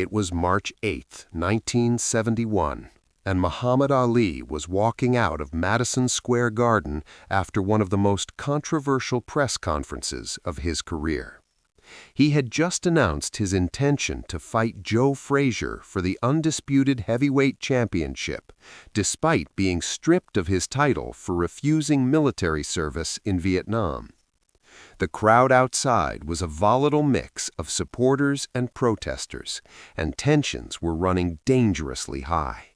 It was March 8, 1971, and Muhammad Ali was walking out of Madison Square Garden after one of the most controversial press conferences of his career. He had just announced his intention to fight Joe Frazier for the undisputed heavyweight championship, despite being stripped of his title for refusing military service in Vietnam. The crowd outside was a volatile mix of supporters and protesters, and tensions were running dangerously high.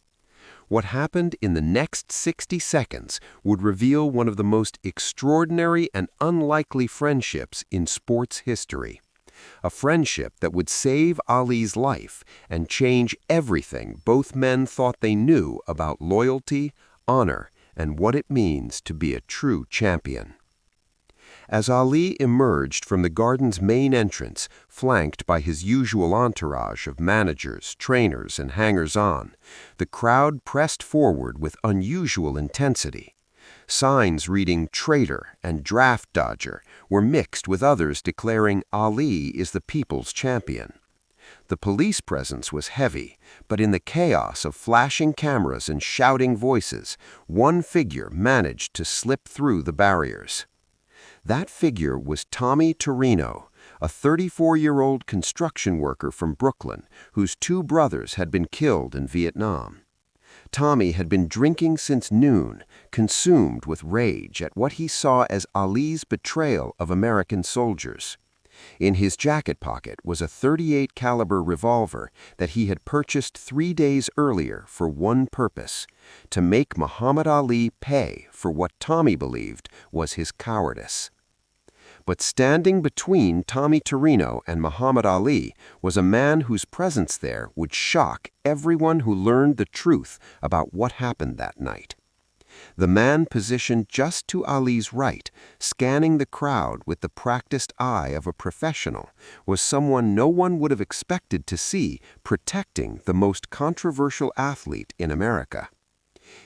What happened in the next 60 seconds would reveal one of the most extraordinary and unlikely friendships in sports history. A friendship that would save Ali's life and change everything both men thought they knew about loyalty, honor, and what it means to be a true champion. As Ali emerged from the garden's main entrance, flanked by his usual entourage of managers, trainers, and hangers-on, the crowd pressed forward with unusual intensity. Signs reading "Traitor" and "Draft Dodger" were mixed with others declaring Ali is the people's champion. The police presence was heavy, but in the chaos of flashing cameras and shouting voices, one figure managed to slip through the barriers. That figure was Tommy Torino, a 34-year-old construction worker from Brooklyn whose two brothers had been killed in Vietnam. Tommy had been drinking since noon, consumed with rage at what he saw as Ali's betrayal of American soldiers. In his jacket pocket was a .38 caliber revolver that he had purchased 3 days earlier for one purpose: to make Muhammad Ali pay for what Tommy believed was his cowardice. But standing between Tommy Torino and Muhammad Ali was a man whose presence there would shock everyone who learned the truth about what happened that night. The man positioned just to Ali's right, scanning the crowd with the practiced eye of a professional, was someone no one would have expected to see protecting the most controversial athlete in America.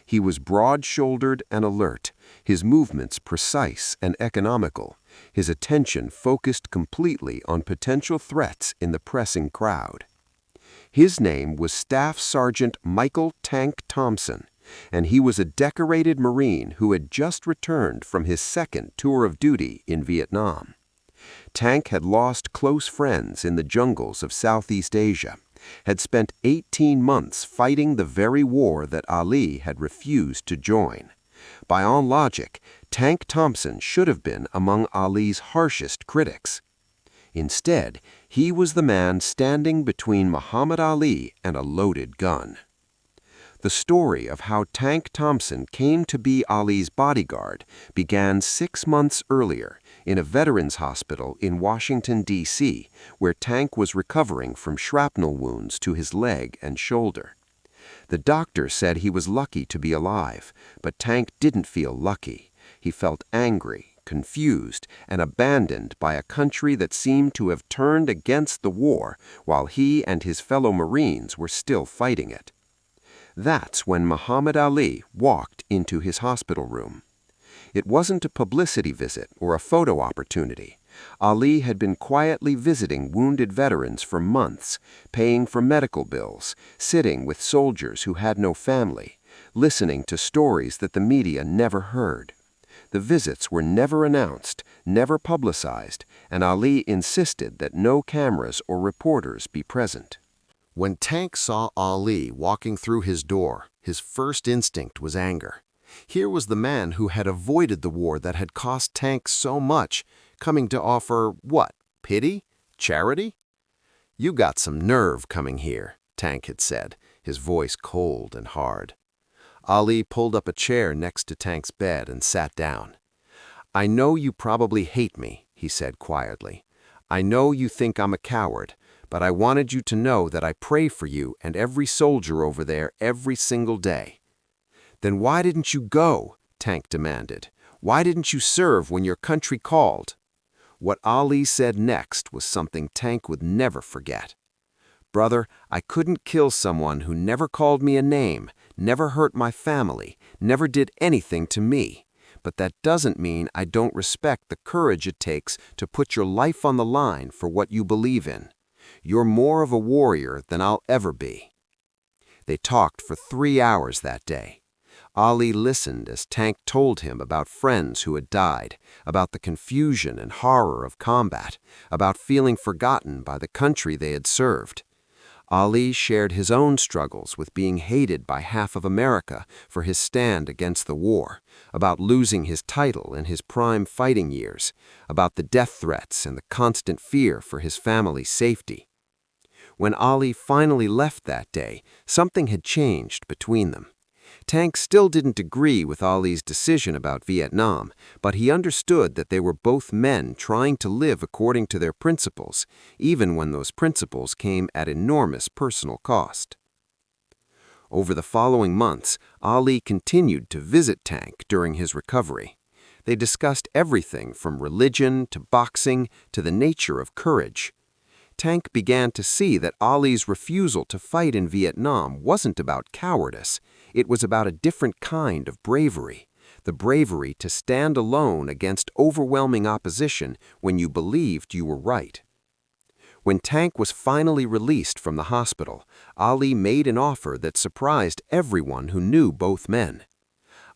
He was broad-shouldered and alert, his movements precise and economical, his attention focused completely on potential threats in the pressing crowd. His name was Staff Sergeant Michael "Tank" Thompson, and he was a decorated Marine who had just returned from his second tour of duty in Vietnam. Tank had lost close friends in the jungles of Southeast Asia, had spent 18 months fighting the very war that Ali had refused to join. By all logic, Tank Thompson should have been among Ali's harshest critics. Instead, he was the man standing between Muhammad Ali and a loaded gun. The story of how Tank Thompson came to be Ali's bodyguard began 6 months earlier in a veterans hospital in Washington, D.C., where Tank was recovering from shrapnel wounds to his leg and shoulder. The doctor said he was lucky to be alive, but Tank didn't feel lucky. He felt angry, confused, and abandoned by a country that seemed to have turned against the war while he and his fellow Marines were still fighting it. That's when Muhammad Ali walked into his hospital room. It wasn't a publicity visit or a photo opportunity. Ali had been quietly visiting wounded veterans for months, paying for medical bills, sitting with soldiers who had no family, listening to stories that the media never heard. The visits were never announced, never publicized, and Ali insisted that no cameras or reporters be present. When Tank saw Ali walking through his door, his first instinct was anger. Here was the man who had avoided the war that had cost Tank so much, coming to offer, what, pity? Charity? "You got some nerve coming here," Tank had said, his voice cold and hard. Ali pulled up a chair next to Tank's bed and sat down. "I know you probably hate me," he said quietly. "I know you think I'm a coward, but I wanted you to know that I pray for you and every soldier over there every single day." "Then why didn't you go?" Tank demanded. "Why didn't you serve when your country called?" What Ali said next was something Tank would never forget. "Brother, I couldn't kill someone who never called me a name, never hurt my family, never did anything to me. But that doesn't mean I don't respect the courage it takes to put your life on the line for what you believe in. You're more of a warrior than I'll ever be." They talked for 3 hours that day. Ali listened as Tank told him about friends who had died, about the confusion and horror of combat, about feeling forgotten by the country they had served. Ali shared his own struggles with being hated by half of America for his stand against the war, about losing his title in his prime fighting years, about the death threats and the constant fear for his family's safety. When Ali finally left that day, something had changed between them. Tank still didn't agree with Ali's decision about Vietnam, but he understood that they were both men trying to live according to their principles, even when those principles came at enormous personal cost. Over the following months, Ali continued to visit Tank during his recovery. They discussed everything from religion to boxing to the nature of courage. Tank began to see that Ali's refusal to fight in Vietnam wasn't about cowardice. It was about a different kind of bravery, the bravery to stand alone against overwhelming opposition when you believed you were right. When Tank was finally released from the hospital, Ali made an offer that surprised everyone who knew both men.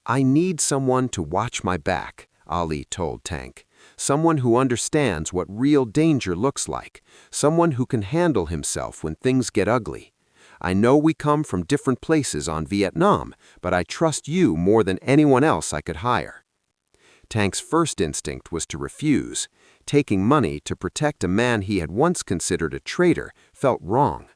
"I need someone to watch my back," Ali told Tank. "Someone who understands what real danger looks like, someone who can handle himself when things get ugly. I know we come from different places on Vietnam, but I trust you more than anyone else I could hire." Tank's first instinct was to refuse. Taking money to protect a man he had once considered a traitor felt wrong.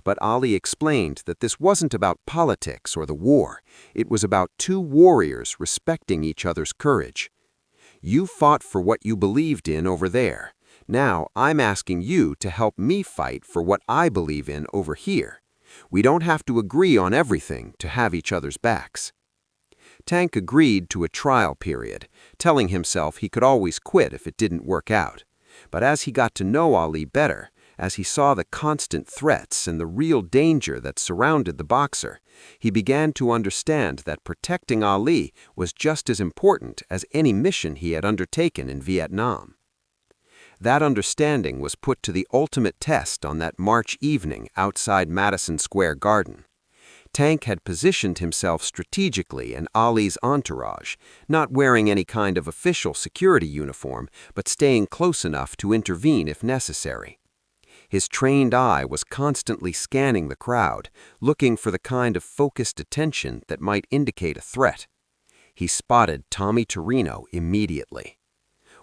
But Ali explained that this wasn't about politics or the war. It was about two warriors respecting each other's courage. "You fought for what you believed in over there. Now I'm asking you to help me fight for what I believe in over here. We don't have to agree on everything to have each other's backs." Tank agreed to a trial period, telling himself he could always quit if it didn't work out. But as he got to know Ali better, as he saw the constant threats and the real danger that surrounded the boxer, he began to understand that protecting Ali was just as important as any mission he had undertaken in Vietnam. That understanding was put to the ultimate test on that March evening outside Madison Square Garden. Tank had positioned himself strategically in Ali's entourage, not wearing any kind of official security uniform, but staying close enough to intervene if necessary. His trained eye was constantly scanning the crowd, looking for the kind of focused attention that might indicate a threat. He spotted Tommy Torino immediately.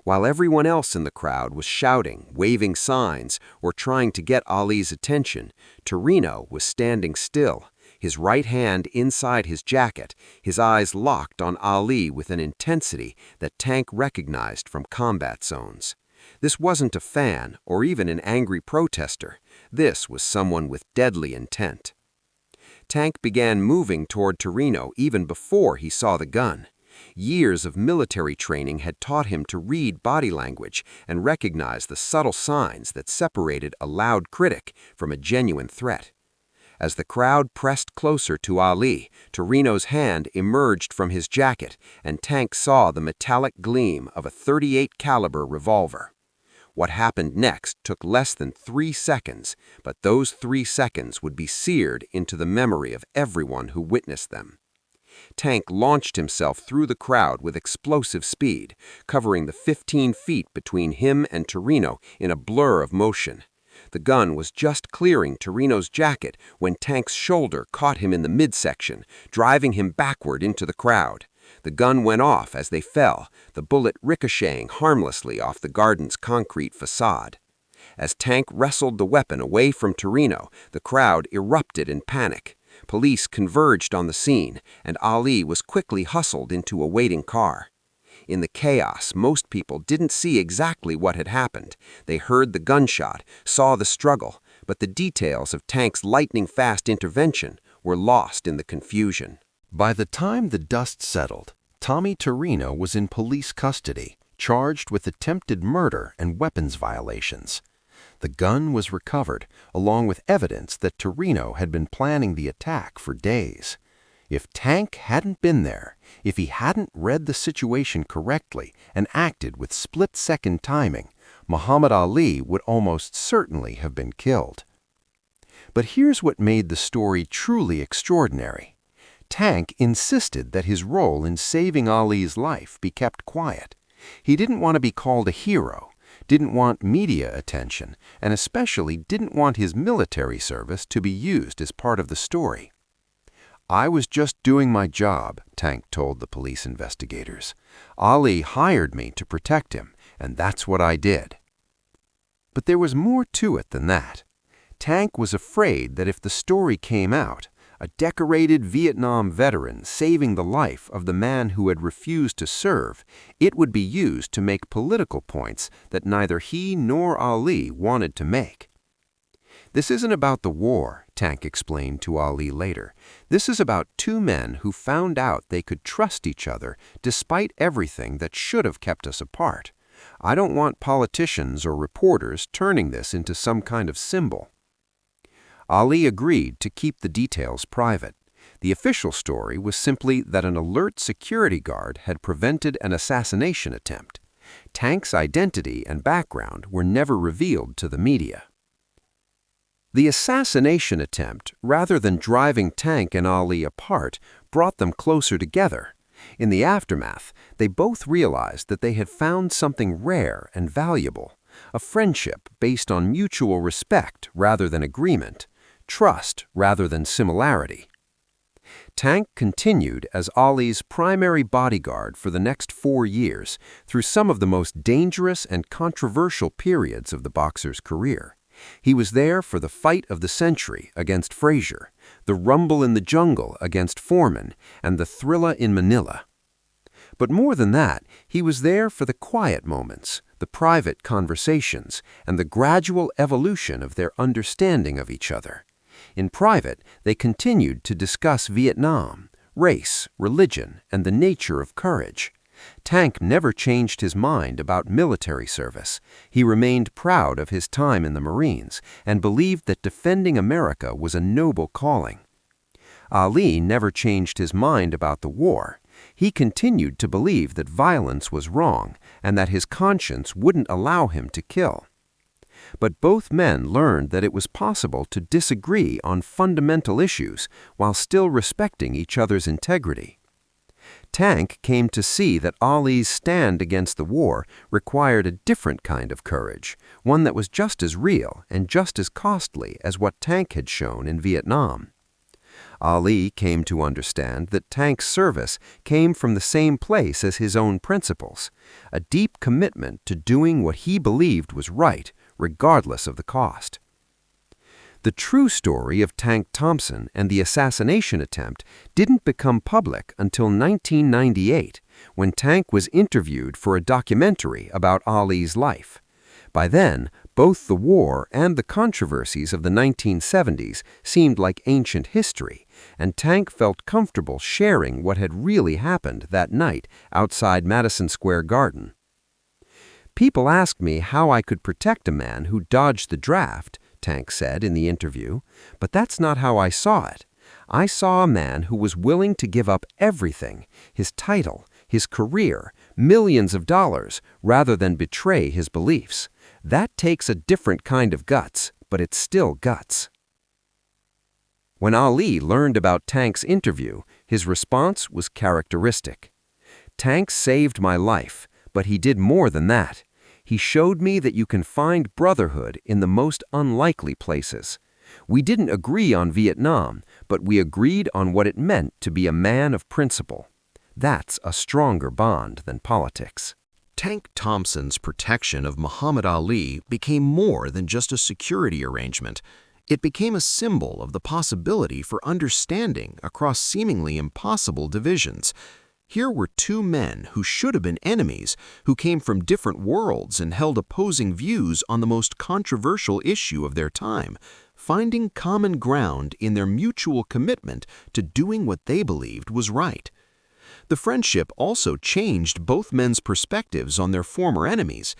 While everyone else in the crowd was shouting, waving signs, or trying to get Ali's attention, Torino was standing still, his right hand inside his jacket, his eyes locked on Ali with an intensity that Tank recognized from combat zones. This wasn't a fan or even an angry protester. This was someone with deadly intent. Tank began moving toward Torino even before he saw the gun. Years of military training had taught him to read body language and recognize the subtle signs that separated a loud critic from a genuine threat. As the crowd pressed closer to Ali, Torino's hand emerged from his jacket, and Tank saw the metallic gleam of a .38 caliber revolver. What happened next took less than 3 seconds, but those 3 seconds would be seared into the memory of everyone who witnessed them. Tank launched himself through the crowd with explosive speed, covering the 15 feet between him and Torino in a blur of motion. The gun was just clearing Torino's jacket when Tank's shoulder caught him in the midsection, driving him backward into the crowd. The gun went off as they fell, the bullet ricocheting harmlessly off the garden's concrete facade. As Tank wrestled the weapon away from Torino, the crowd erupted in panic. Police converged on the scene, and Ali was quickly hustled into a waiting car. In the chaos, most people didn't see exactly what had happened. They heard the gunshot, saw the struggle, but the details of Tank's lightning-fast intervention were lost in the confusion. By the time the dust settled, Tommy Torino was in police custody, charged with attempted murder and weapons violations. The gun was recovered, along with evidence that Torino had been planning the attack for days. If Tank hadn't been there, if he hadn't read the situation correctly and acted with split-second timing, Muhammad Ali would almost certainly have been killed. But here's what made the story truly extraordinary. Tank insisted that his role in saving Ali's life be kept quiet. He didn't want to be called a hero, didn't want media attention, and especially didn't want his military service to be used as part of the story. "I was just doing my job," Tank told the police investigators. "Ali hired me to protect him, and that's what I did." But there was more to it than that. Tank was afraid that if the story came out, a decorated Vietnam veteran saving the life of the man who had refused to serve, it would be used to make political points that neither he nor Ali wanted to make. "This isn't about the war," Tank explained to Ali later. "This is about two men who found out they could trust each other despite everything that should have kept us apart. I don't want politicians or reporters turning this into some kind of symbol." Ali agreed to keep the details private. The official story was simply that an alert security guard had prevented an assassination attempt. Tank's identity and background were never revealed to the media. The assassination attempt, rather than driving Tank and Ali apart, brought them closer together. In the aftermath, they both realized that they had found something rare and valuable, a friendship based on mutual respect rather than agreement, trust rather than similarity. Tank continued as Ali's primary bodyguard for the next 4 years through some of the most dangerous and controversial periods of the boxer's career. He was there for the fight of the century against Frazier, the rumble in the jungle against Foreman, and the thriller in Manila. But more than that, he was there for the quiet moments, the private conversations, and the gradual evolution of their understanding of each other. In private, they continued to discuss Vietnam, race, religion, and the nature of courage. Tank never changed his mind about military service. He remained proud of his time in the Marines and believed that defending America was a noble calling. Ali never changed his mind about the war. He continued to believe that violence was wrong and that his conscience wouldn't allow him to kill. But both men learned that it was possible to disagree on fundamental issues while still respecting each other's integrity. Tank came to see that Ali's stand against the war required a different kind of courage, one that was just as real and just as costly as what Tank had shown in Vietnam. Ali came to understand that Tank's service came from the same place as his own principles, a deep commitment to doing what he believed was right, regardless of the cost. The true story of Tank Thompson and the assassination attempt didn't become public until 1998, when Tank was interviewed for a documentary about Ali's life. By then, both the war and the controversies of the 1970s seemed like ancient history, and Tank felt comfortable sharing what had really happened that night outside Madison Square Garden. "People asked me how I could protect a man who dodged the draft," Tank said in the interview, "but that's not how I saw it. I saw a man who was willing to give up everything, his title, his career, millions of dollars, rather than betray his beliefs. That takes a different kind of guts, but it's still guts." When Ali learned about Tank's interview, his response was characteristic. "Tank saved my life, but he did more than that. He showed me that you can find brotherhood in the most unlikely places. We didn't agree on Vietnam, but we agreed on what it meant to be a man of principle. That's a stronger bond than politics." Tank Thompson's protection of Muhammad Ali became more than just a security arrangement. It became a symbol of the possibility for understanding across seemingly impossible divisions. Here were two men who should have been enemies, who came from different worlds and held opposing views on the most controversial issue of their time, finding common ground in their mutual commitment to doing what they believed was right. The friendship also changed both men's perspectives on their former enemies.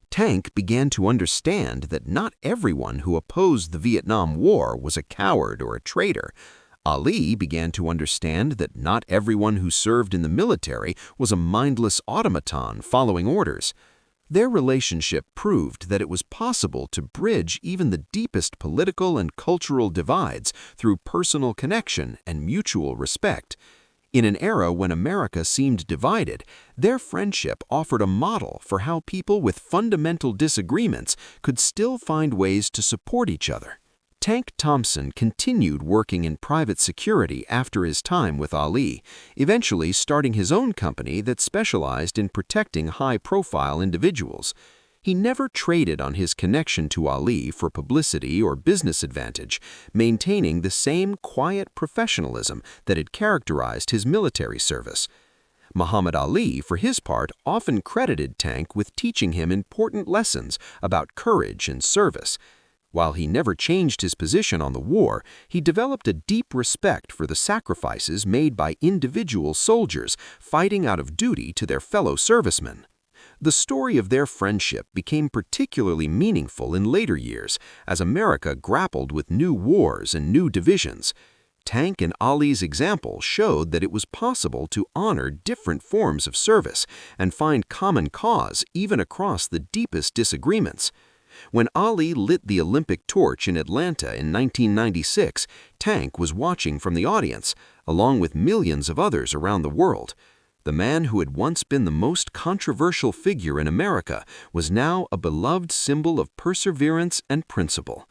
Tank began to understand that not everyone who opposed the Vietnam War was a coward or a traitor. Ali began to understand that not everyone who served in the military was a mindless automaton following orders. Their relationship proved that it was possible to bridge even the deepest political and cultural divides through personal connection and mutual respect. In an era when America seemed divided, their friendship offered a model for how people with fundamental disagreements could still find ways to support each other. Tank Thompson continued working in private security after his time with Ali, eventually starting his own company that specialized in protecting high-profile individuals. He never traded on his connection to Ali for publicity or business advantage, maintaining the same quiet professionalism that had characterized his military service. Muhammad Ali, for his part, often credited Tank with teaching him important lessons about courage and service. While he never changed his position on the war, he developed a deep respect for the sacrifices made by individual soldiers fighting out of duty to their fellow servicemen. The story of their friendship became particularly meaningful in later years as America grappled with new wars and new divisions. Tank and Ali's example showed that it was possible to honor different forms of service and find common cause even across the deepest disagreements. When Ali lit the Olympic torch in Atlanta in 1996, Tank was watching from the audience, along with millions of others around the world. The man who had once been the most controversial figure in America was now a beloved symbol of perseverance and principle.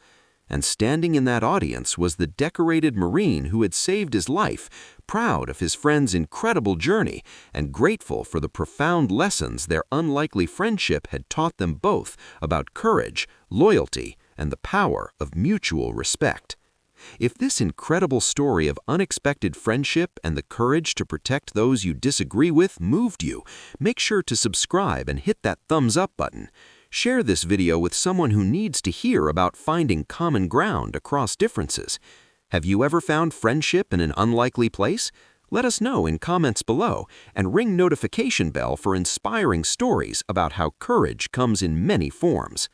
And standing in that audience was the decorated Marine who had saved his life, proud of his friend's incredible journey and grateful for the profound lessons their unlikely friendship had taught them both about courage, loyalty, and the power of mutual respect. If this incredible story of unexpected friendship and the courage to protect those you disagree with moved you, make sure to subscribe and hit that thumbs up button. Share this video with someone who needs to hear about finding common ground across differences. Have you ever found friendship in an unlikely place? Let us know in comments below and ring notification bell for inspiring stories about how courage comes in many forms.